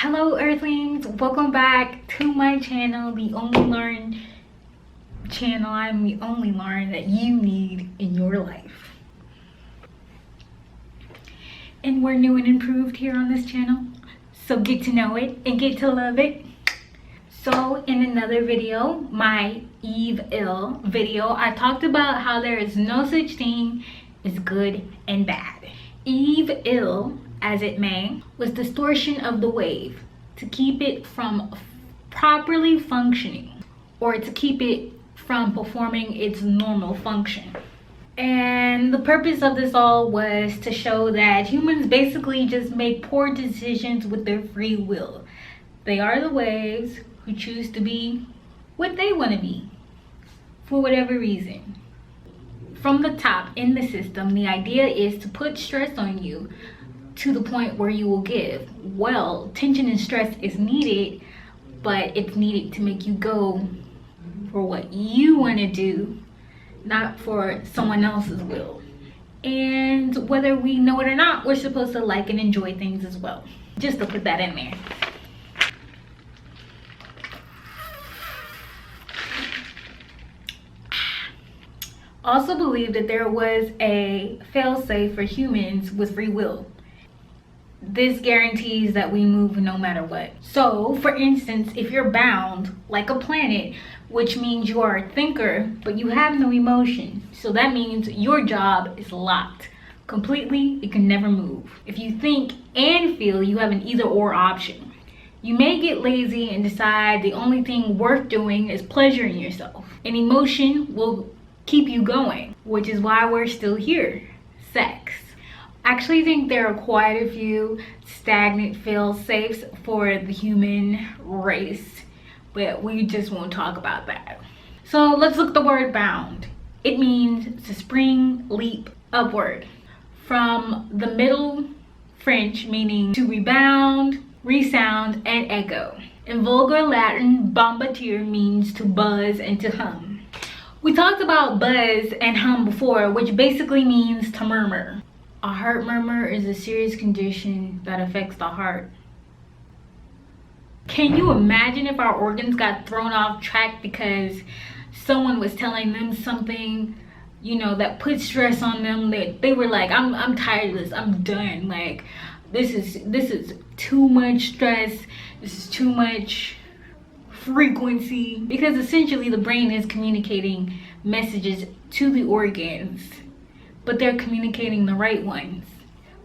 Hello Earthlings, welcome back to my channel, the only learn channel. I'm the only learn that you need in your life. And we're new and improved here on this channel, so get to know it and get to love it. So in another video, my Eve Ill video, I talked about how there is no such thing as good and bad. Eve Ill, as it may, was distortion of the wave to keep it from properly functioning, or to keep it from performing its normal function. And the purpose of this all was to show that humans basically just make poor decisions with their free will. They are the waves who choose to be what they want to be for whatever reason. From the top in the system, the idea is to put stress on you to the point where you will give. Well, tension and stress is needed, but it's needed to make you go for what you want to do, not for someone else's will. And whether we know it or not, we're supposed to like and enjoy things as well. Just to put that in there. Also believe that there was a fail-safe for humans with free will. This guarantees that we move no matter what. So, for instance, if you're bound like a planet, which means you are a thinker, but you have no emotion. So that means your job is locked completely. It can never move. If you think and feel, you have an either or option. You may get lazy and decide the only thing worth doing is pleasuring yourself. And emotion will keep you going, which is why we're still here. Sex. I actually think there are quite a few stagnant fail-safes for the human race, but we just won't talk about that. So let's look at the word bound. It means to spring, leap, upward. From the Middle French, meaning to rebound, resound, and echo. In vulgar Latin, bombardier means to buzz and to hum. We talked about buzz and hum before, which basically means to murmur. A heart murmur is a serious condition that affects the heart. Can you imagine if our organs got thrown off track because someone was telling them something, you know, that put stress on them? They were like, I'm tired of this, I'm done. Like, this is too much stress, this is too much frequency. Because essentially the brain is communicating messages to the organs, but they're communicating the right ones.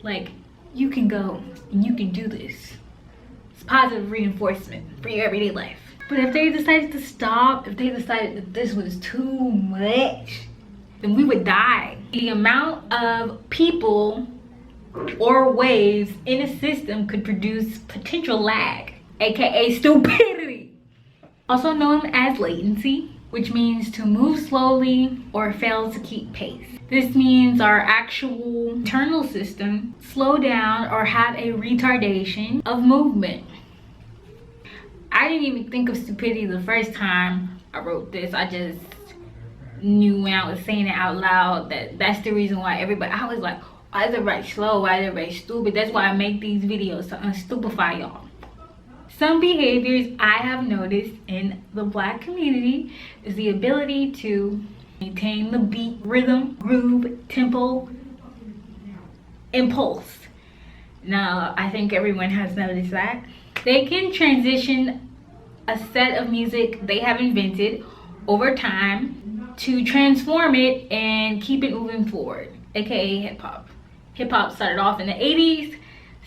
Like, you can go and you can do this. It's positive reinforcement for your everyday life. But if they decided to stop, if they decided that this was too much, then we would die. The amount of people or waves in a system could produce potential lag, aka stupidity. Also known as latency, which means to move slowly or fail to keep pace. This means our actual internal system slow down or have a retardation of movement. I didn't even think of stupidity the first time I wrote this. I just knew when I was saying it out loud that that's the reason why everybody, I was like, why is everybody slow? Why is everybody stupid? That's why I make these videos, to unstupefy y'all. Some behaviors I have noticed in the Black community is the ability to maintain the beat, rhythm, groove, tempo, impulse. Now, I think everyone has noticed that. They can transition a set of music they have invented over time to transform it and keep it moving forward, aka hip-hop. Hip-hop started off in the 80s,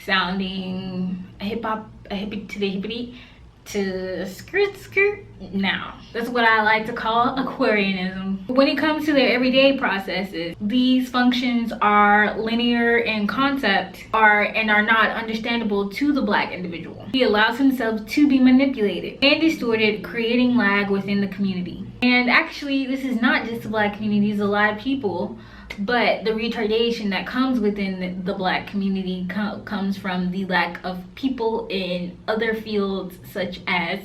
sounding a hippie to the hippity to skirt now. That's what I like to call Aquarianism. When it comes to their everyday processes, these functions are linear in concept and are not understandable to the Black individual. He allows himself to be manipulated and distorted, creating lag within the community. And actually, this is not just the Black community, it's a lot of people. But the retardation that comes within the Black community comes from the lack of people in other fields such as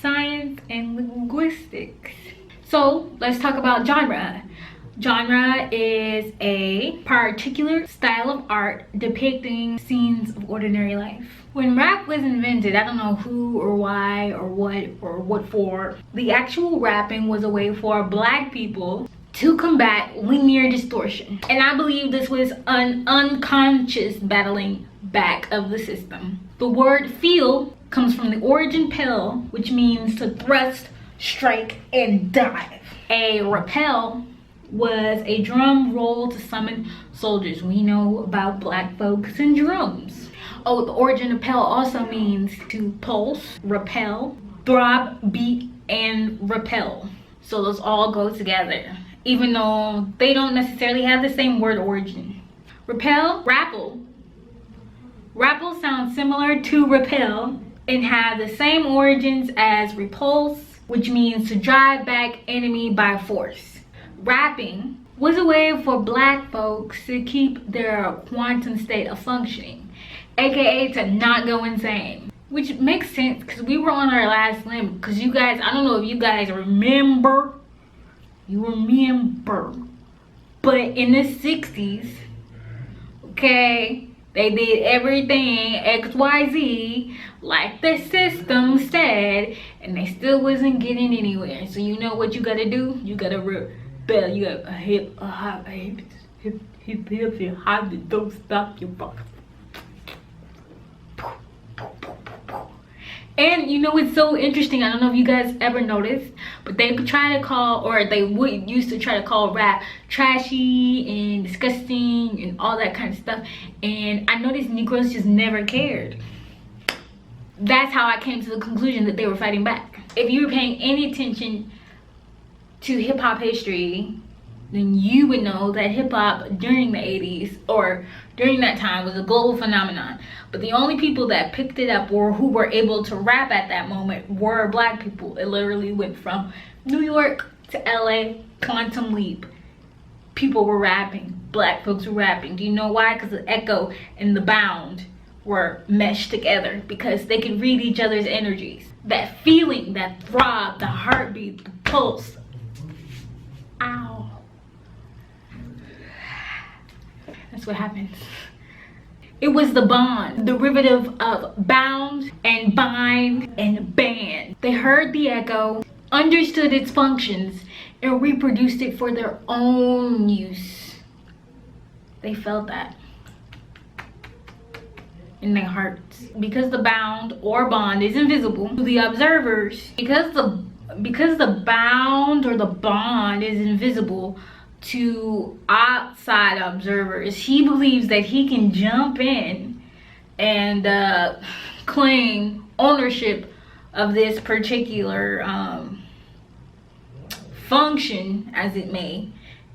science and linguistics. So let's talk about genre. Genre is a particular style of art depicting scenes of ordinary life. When rap was invented, I don't know who or why or what for, the actual rapping was a way for black people to combat linear distortion. And I believe this was an unconscious battling back of the system. The word feel comes from the origin pel, which means to thrust, strike, and dive. A rappel was a drum roll to summon soldiers. We know about black folks and drums. Oh, the origin of pel also means to pulse, repel, throb, beat, and repel. So those all go together, even though they don't necessarily have the same word origin. Repel, rapple. Rapple sounds similar to repel and have the same origins as repulse, which means to drive back enemy by force. Rapping was a way for black folks to keep their quantum state of functioning, aka to not go insane. Which makes sense because we were on our last limb. Because you guys, I don't know if you guys remember, but in the 60s, okay, they did everything XYZ like the system said, and they still wasn't getting anywhere. So you know what you gotta do? You gotta rebel. You got a hip, don't stop your box. And you know it's so interesting, I don't know if you guys ever noticed, but they try to call, or they would used to try to call rap trashy and disgusting and all that kind of stuff, and I noticed Negroes just never cared. That's how I came to the conclusion that they were fighting back. If you were paying any attention to hip-hop history, then you would know that hip-hop during the 80s or during that time was a global phenomenon. But the only people that picked it up or who were able to rap at that moment were black people. It literally went from New York to LA, quantum leap. People were rapping, black folks were rapping. Do you know why? Because the echo and the bound were meshed together, because they could read each other's energies. That feeling, that throb, the heartbeat, the pulse. Ow. That's what happens. It was the bond, derivative of bound and bind and band. They heard the echo, understood its functions, and reproduced it for their own use. They felt that in their hearts. Because the bound or bond is invisible to the observers, because the bound or the bond is invisible to outside observers, he believes that he can jump in and claim ownership of this particular function, as it may,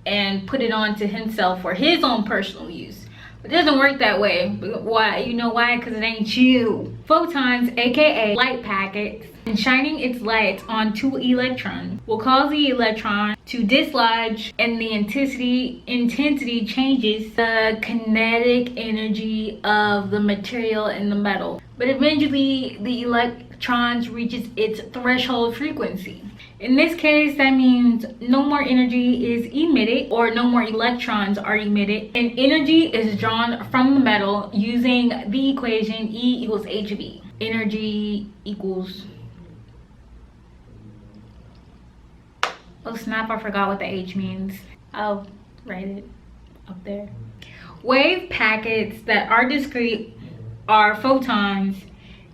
and put it onto himself for his own personal use. It doesn't work that way. Why? You know why? Because it ain't you. Photons, aka light packets, and shining its light on two electrons will cause the electron to dislodge, and the intensity changes the kinetic energy of the material in the metal. But eventually the electrons reaches its threshold frequency. In this case, that means no more energy is emitted, or no more electrons are emitted, and energy is drawn from the metal using the equation E equals hv. Energy equals, oh snap, I forgot what the H means. I'll write it up there. Wave packets that are discrete are photons,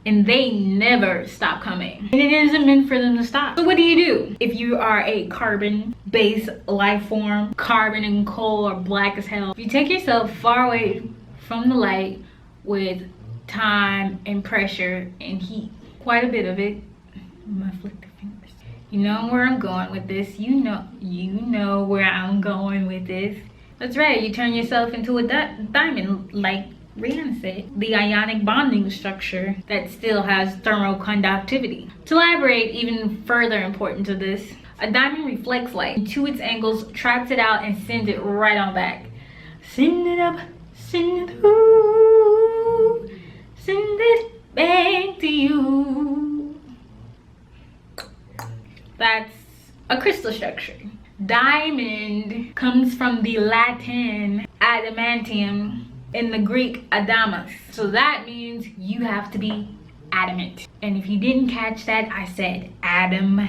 and they never stop coming, and it isn't meant for them to stop. So what do? If you are a carbon-based life form, carbon and coal are black as hell. If you take yourself far away from the light with time and pressure and heat, quite a bit of it, I'm gonna flick the fingers. You know where I'm going with this. You know where I'm going with this. That's right, you turn yourself into a diamond, like Rihanna said, the ionic bonding structure that still has thermoconductivity. To elaborate even further important to this, a diamond reflects light to its angles, traps it out, and sends it right on back. Send it up, send it through, send it back to you. That's a crystal structure. Diamond comes from the Latin adamantium, in the Greek adamas. So that means you have to be adamant. And if you didn't catch that, I said Adam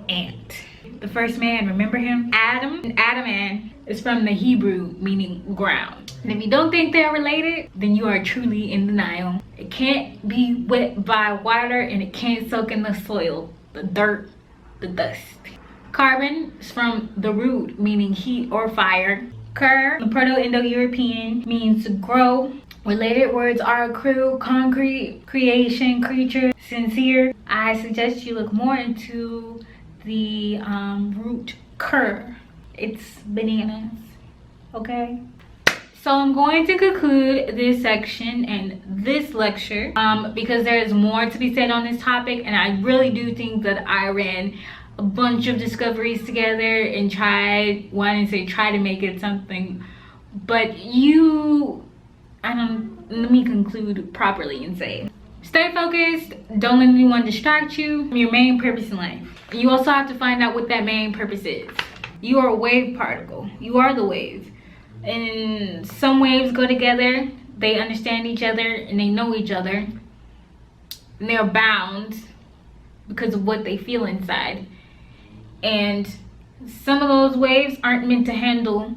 Ant. The first man, remember him? Adam and Adaman is from the Hebrew meaning ground. And if you don't think they're related, then you are truly in denial. It can't be wet by water and it can't soak in the soil, the dirt, the dust. Carbon is from the root meaning heat or fire. Ker, the Proto-Indo-European, means to grow. Related words are accrue, concrete, creation, creature, sincere. I suggest you look more into the root ker. It's bananas, okay? So I'm going to conclude this section and this lecture because there is more to be said on this topic, and I really do think that I ran a bunch of discoveries together and tried to make it something, but let me conclude properly and say, stay focused, don't let anyone distract you from your main purpose in life. You also have to find out what that main purpose is. You are a wave particle. You are the wave. And some waves go together, they understand each other and they know each other. And they're bound because of what they feel inside. And some of those waves aren't meant to handle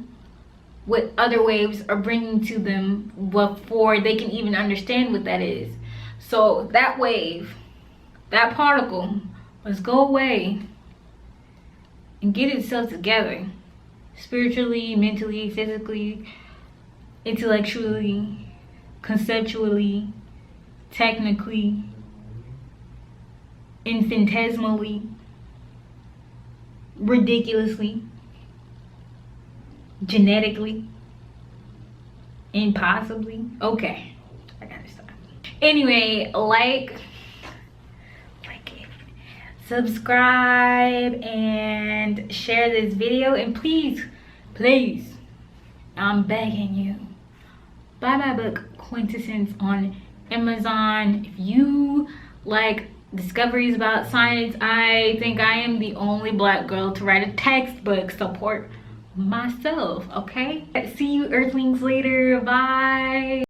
what other waves are bringing to them before they can even understand what that is. So that wave, that particle, must go away and get itself together. Spiritually, mentally, physically, intellectually, conceptually, technically, infinitesimally, ridiculously, genetically, impossibly. Okay, I gotta stop. Anyway, like it, subscribe, and share this video, and please, I'm begging you, buy my book Quintessence on Amazon. If you like discoveries about science, I think I am the only Black girl to write a textbook. Support myself, okay? See you Earthlings later. Bye.